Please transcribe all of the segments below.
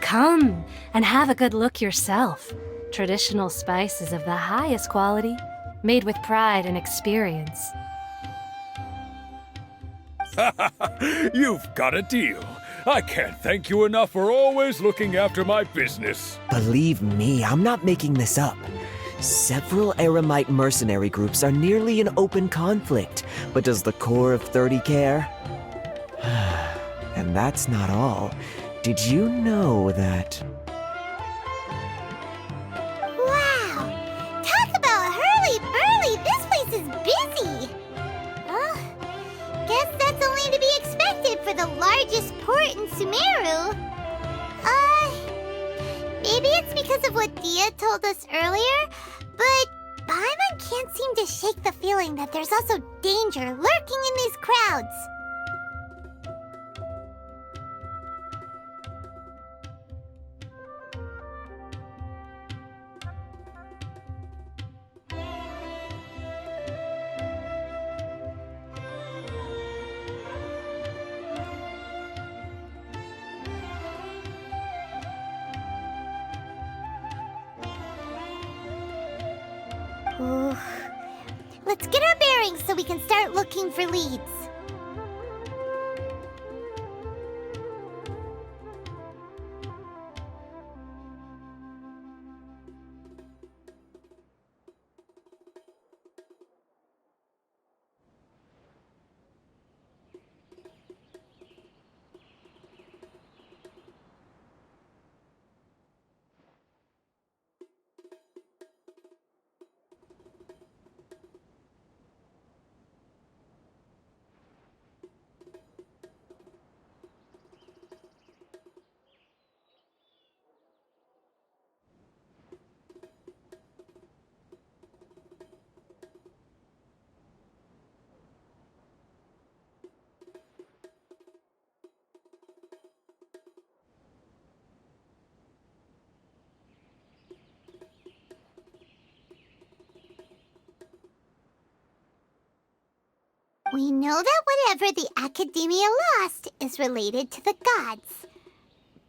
Come and have a good look yourself. Traditional spices of the highest quality, made with pride and experience. You've got a deal. I can't thank you enough for always looking after my business. Believe me, I'm not making this up. Several Aramite mercenary groups are nearly in open conflict, but does the core of 30 care? And that's not all. Did you know that... Wow! Talk about hurly-burly! This place is busy! Guess that's only to be expected for the largest port in Sumeru. Maybe it's because of what Dia told us earlier, but Paimon can't seem to shake the feeling that there's also danger lurking in these crowds. Ooh. Let's get our bearings so we can start looking for leads. We know that whatever the Academia lost is related to the gods.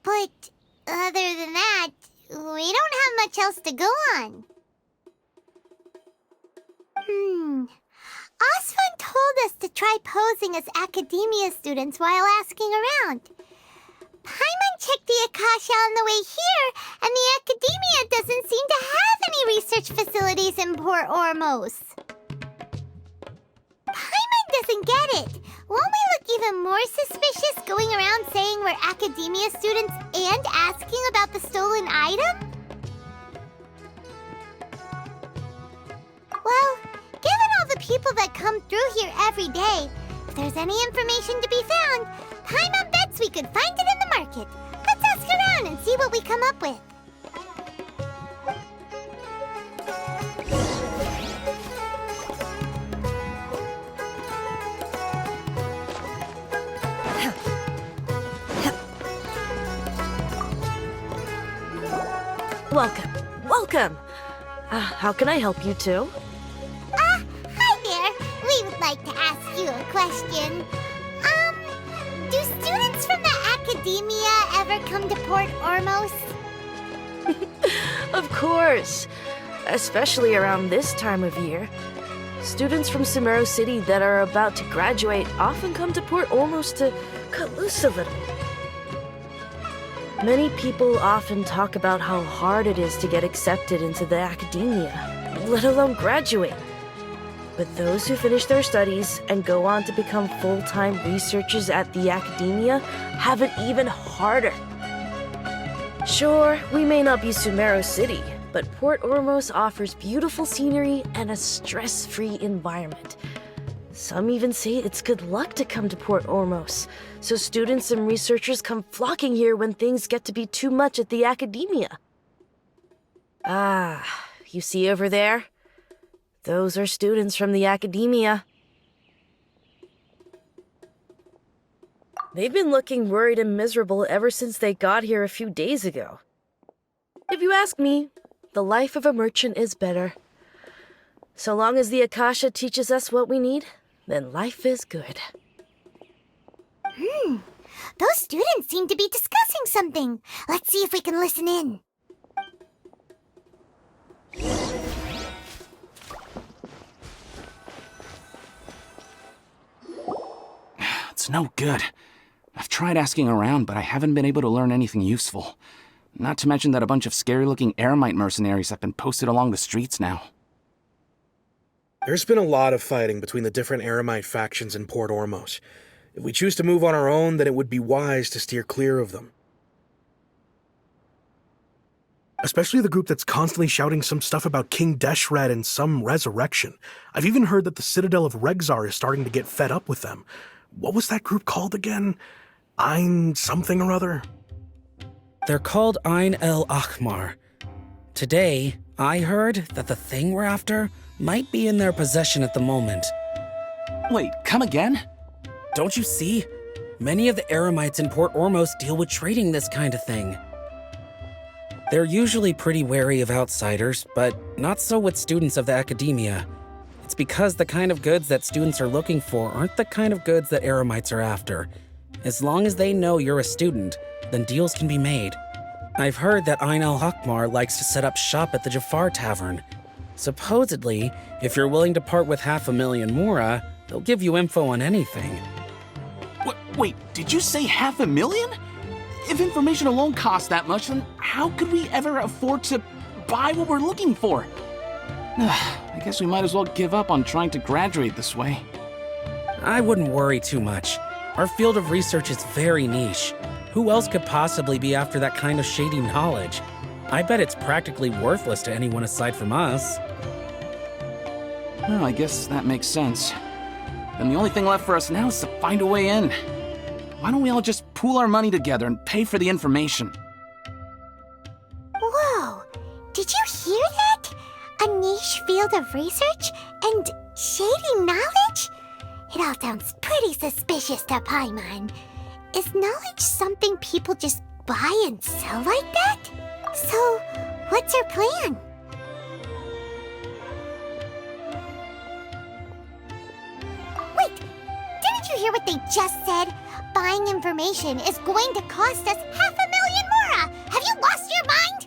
But other than that, we don't have much else to go on. Osfun told us to try posing as Academia students while asking around. Paimon checked the Akasha on the way here, and the Academia doesn't seem to have any research facilities in Port Ormos. Paimon doesn't get it. Won't we look even more suspicious going around saying we're Academia students and asking about the stolen item? Well, given all the people that come through here every day, if there's any information to be found, Paimon bets we could find it in the market. Let's ask around and see what we come up with. Welcome, welcome. How can I help you two? Hi there. We would like to ask you a question. Do students from the Academia ever come to Port Ormos? Of course, especially around this time of year. Students from Sumeru City that are about to graduate often come to Port Ormos to cut loose a little. Many people often talk about how hard it is to get accepted into the Academia, let alone graduate. But those who finish their studies and go on to become full-time researchers at the Academia have it even harder. Sure, we may not be Sumeru City, but Port Ormos offers beautiful scenery and a stress-free environment. Some even say it's good luck to come to Port Ormos, so students and researchers come flocking here when things get to be too much at the Academia. You see over there? Those are students from the Academia. They've been looking worried and miserable ever since they got here a few days ago. If you ask me, the life of a merchant is better. So long as the Akasha teaches us what we need, then life is good. Those students seem to be discussing something. Let's see if we can listen in. It's no good. I've tried asking around, but I haven't been able to learn anything useful. Not to mention that a bunch of scary-looking Eremite mercenaries have been posted along the streets now. There's been a lot of fighting between the different Eremite factions in Port Ormos. If we choose to move on our own, then it would be wise to steer clear of them. Especially the group that's constantly shouting some stuff about King Deshret and some resurrection. I've even heard that the Citadel of Regzar is starting to get fed up with them. What was that group called again? Ein something or other? They're called Ein El Akhmar. Today, I heard that the thing we're after might be in their possession at the moment. Wait, come again? Don't you see? Many of the Eremites in Port Ormos deal with trading this kind of thing. They're usually pretty wary of outsiders, but not so with students of the academia. It's because the kind of goods that students are looking for aren't the kind of goods that Eremites are after. As long as they know you're a student, then deals can be made. I've heard that Ein El Hakmar likes to set up shop at the Jafar Tavern. Supposedly, if you're willing to part with 500,000 Mora, they'll give you info on anything. Wait, did you say 500,000? If information alone costs that much, then how could we ever afford to buy what we're looking for? I guess we might as well give up on trying to graduate this way. I wouldn't worry too much. Our field of research is very niche. Who else could possibly be after that kind of shady knowledge? I bet it's practically worthless to anyone aside from us. Well, I guess that makes sense. Then the only thing left for us now is to find a way in. Why don't we all just pool our money together and pay for the information? Whoa! Did you hear that? A niche field of research and shady knowledge? It all sounds pretty suspicious to Paimon. Is knowledge something people just buy and sell like that? So, what's her plan? Wait, didn't you hear what they just said? Buying information is going to cost us 500,000 Mora! Have you lost your mind?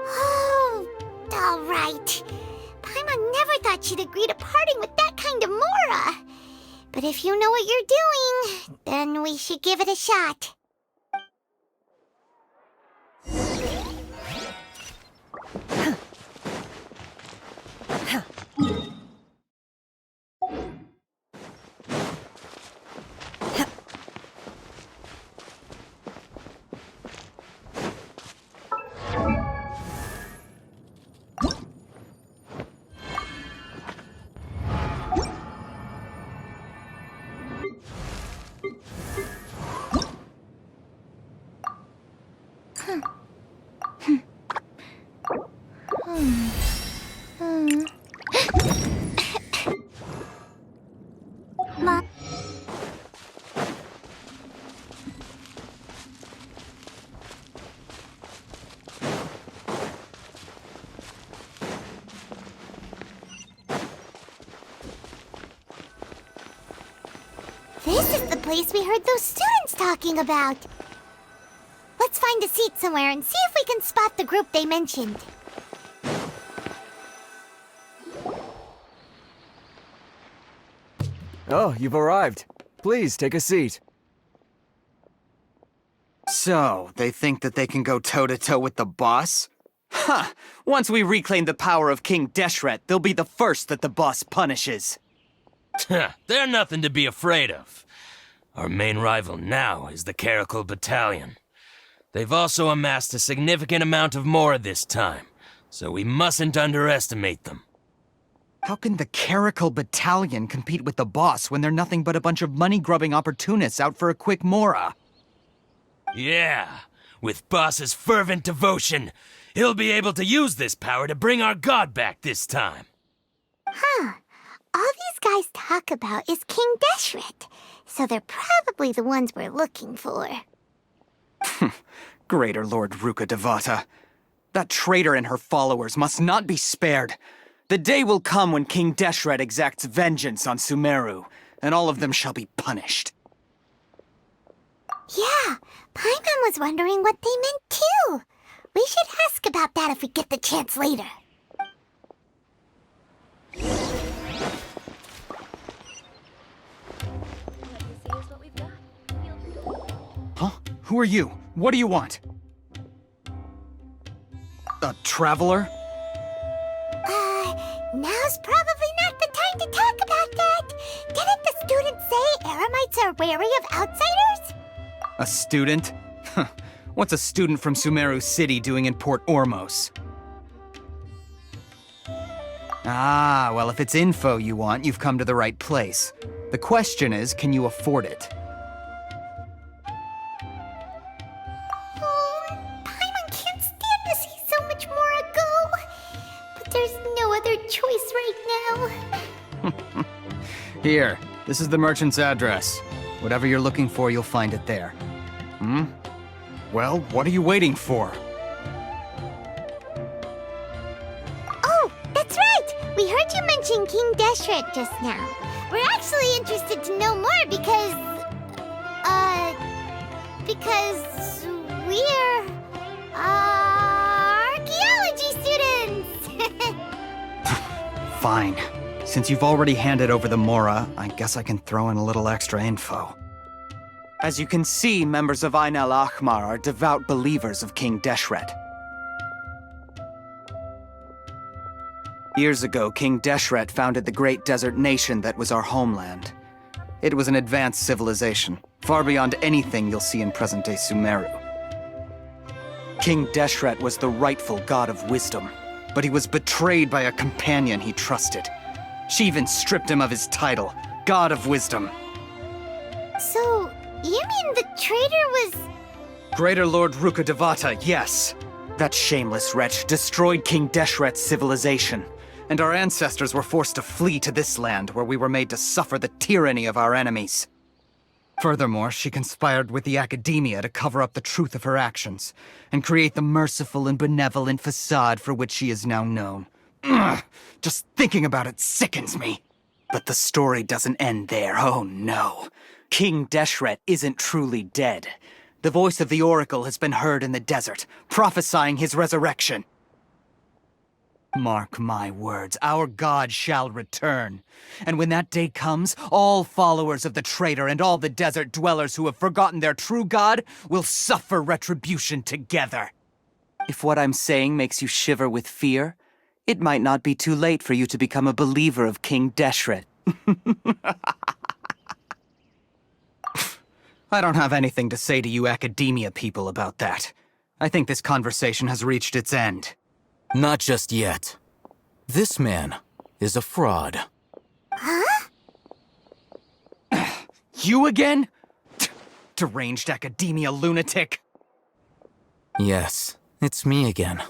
Oh, all right. Paimon never thought she'd agree to parting with that kind of Mora. But if you know what you're doing, then we should give it a shot. Mom. This is the place we heard those students talking about. Let's find a seat somewhere and see if we can spot the group they mentioned. Oh, you've arrived. Please, take a seat. So, they think that they can go toe-to-toe with the boss? Huh! Once we reclaim the power of King Deshret, they'll be the first that the boss punishes. They're nothing to be afraid of. Our main rival now is the Caracal Battalion. They've also amassed a significant amount of Mora this time, so we mustn't underestimate them. How can the Caracal Battalion compete with the boss when they're nothing but a bunch of money-grubbing opportunists out for a quick Mora? Yeah, with Boss's fervent devotion, he'll be able to use this power to bring our god back this time. Huh. All these guys talk about is King Deshret, so they're probably the ones we're looking for. Greater Lord Ruka Devata. That traitor and her followers must not be spared. The day will come when King Deshret exacts vengeance on Sumeru. and all of them shall be punished. Yeah, Paimon was wondering what they meant too. We should ask about that if we get the chance later. Huh? Who are you? What do you want? A traveler? Now's probably not the time to talk about that. Didn't the students say Eremites are wary of outsiders? A student? Huh. What's a student from Sumeru City doing in Port Ormos? Ah, well, if it's info you want, you've come to the right place. The question is, can you afford it? Paimon can't stand to see so much more go. But there's no other choice right now. Here, this is the merchant's address. Whatever you're looking for, you'll find it there. Hmm? Well, what are you waiting for? Oh, that's right! We heard you mention King Deshret just now. We're actually interested to know more because we're, archaeology students! Fine. Since you've already handed over the Mora, I guess I can throw in a little extra info. As you can see, members of Ain al-Ahmar are devout believers of King Deshret. Years ago, King Deshret founded the great desert nation that was our homeland. It was an advanced civilization, far beyond anything you'll see in present-day Sumeru. King Deshret was the rightful god of wisdom, but he was betrayed by a companion he trusted. She even stripped him of his title, God of Wisdom. So, you mean the traitor was... Greater Lord Rukkhadevata, yes. That shameless wretch destroyed King Deshret's civilization, and our ancestors were forced to flee to this land where we were made to suffer the tyranny of our enemies. Furthermore, she conspired with the academia to cover up the truth of her actions, and create the merciful and benevolent facade for which she is now known. Ugh, just thinking about it sickens me. But the story doesn't end there, oh no. King Deshret isn't truly dead. The voice of the Oracle has been heard in the desert, prophesying his resurrection. Mark my words, our god shall return. And when that day comes, all followers of the traitor and all the desert dwellers who have forgotten their true god will suffer retribution together. If what I'm saying makes you shiver with fear, it might not be too late for you to become a believer of King Deshret. I don't have anything to say to you academia people about that. I think this conversation has reached its end. Not just yet. This man is a fraud. Huh? You again? Deranged academia lunatic. Yes, it's me again.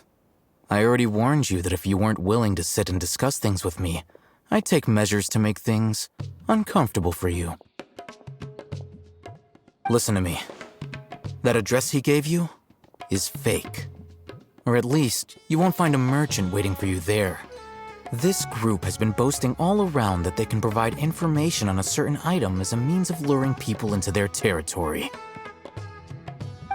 I already warned you that if you weren't willing to sit and discuss things with me, I'd take measures to make things uncomfortable for you. Listen to me. That address he gave you is fake. Or at least, you won't find a merchant waiting for you there. This group has been boasting all around that they can provide information on a certain item as a means of luring people into their territory.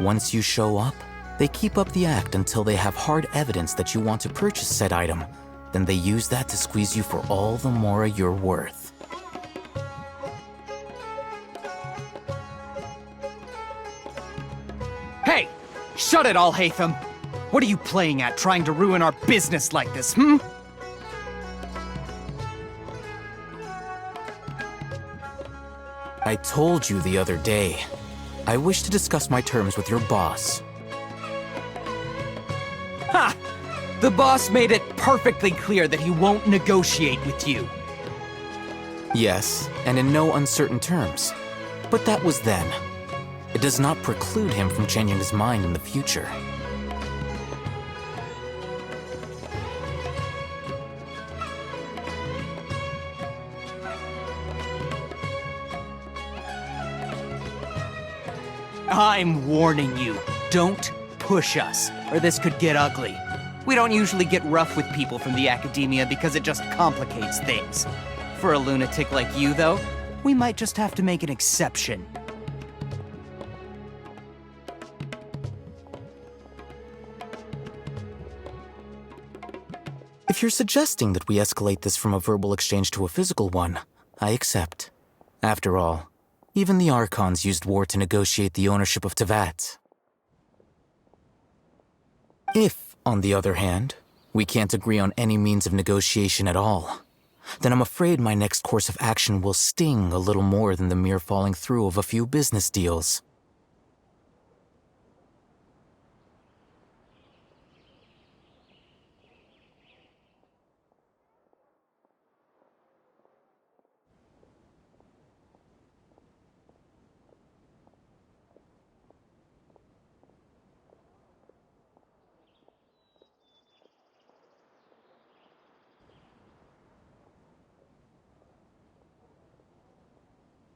Once you show up, they keep up the act until they have hard evidence that you want to purchase said item. Then they use that to squeeze you for all the Mora you're worth. Hey! Shut it all, Hatham! What are you playing at, trying to ruin our business like this, hmm? I told you the other day. I wish to discuss my terms with your boss. Ha! The boss made it perfectly clear that he won't negotiate with you. Yes, and in no uncertain terms. But that was then. It does not preclude him from changing his mind in the future. I'm warning you, don't push us, or this could get ugly. We don't usually get rough with people from the academia because it just complicates things. For a lunatic like you, though, We might just have to make an exception. If you're suggesting that we escalate this from a verbal exchange to a physical one, I accept. After all, even the Archons used war to negotiate the ownership of Tevat. If, on the other hand, we can't agree on any means of negotiation at all, then I'm afraid my next course of action will sting a little more than the mere falling through of a few business deals.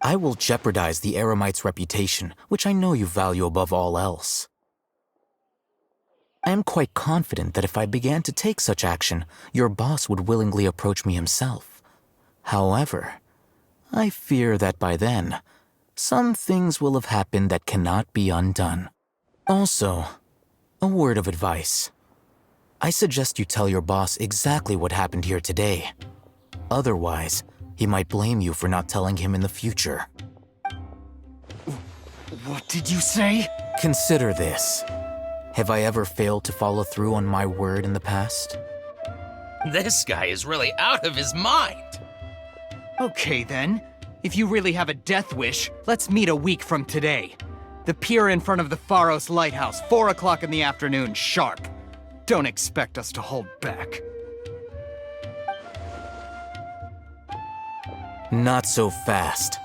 I will jeopardize the Eremite's reputation, which I know you value above all else. I am quite confident that if I began to take such action, your boss would willingly approach me himself. However, I fear that by then, some things will have happened that cannot be undone. Also, a word of advice. I suggest you tell your boss exactly what happened here today. Otherwise, he might blame you for not telling him in the future. What did you say? Consider this. Have I ever failed to follow through on my word in the past? This guy is really out of his mind. Okay then. If you really have a death wish, let's meet a week from today. The pier in front of the Pharos Lighthouse, 4 o'clock in the afternoon, sharp. Don't expect us to hold back. Not so fast.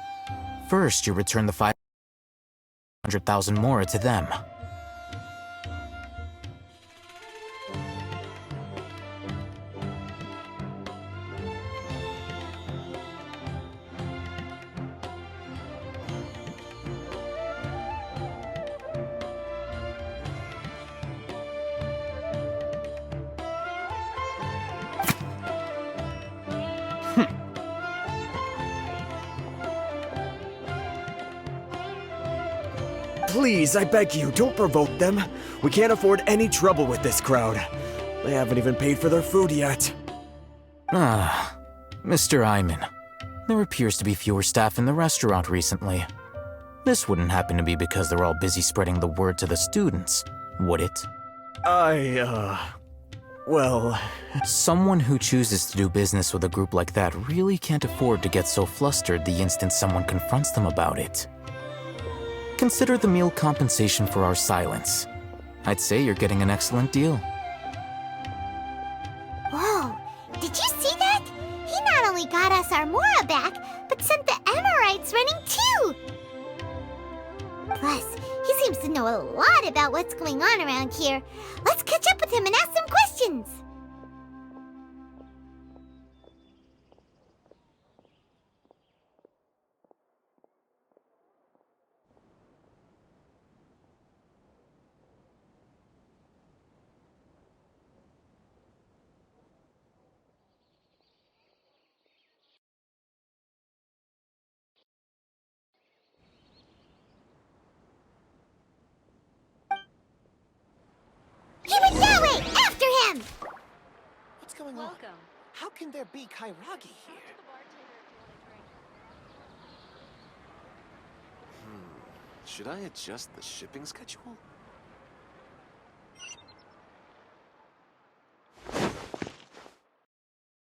First, you return the 500,000 mora to them. Please, I beg you, don't provoke them. We can't afford any trouble with this crowd. They haven't even paid for their food yet. Ah, Mr. Iman. There appears to be fewer staff in the restaurant recently. This wouldn't happen to be because they're all busy spreading the word to the students, would it? Well... Someone who chooses to do business with a group like that really can't afford to get so flustered the instant someone confronts them about it. Consider the meal compensation for our silence. I'd say you're getting an excellent deal. Whoa, did you see that? He not only got us our Mora back, but sent the Amorites running too! Plus, he seems to know a lot about what's going on around here. Let's catch up with him and ask some questions! He went that way! After him! What's going on? How can there be Kairagi here? Should I adjust the shipping schedule?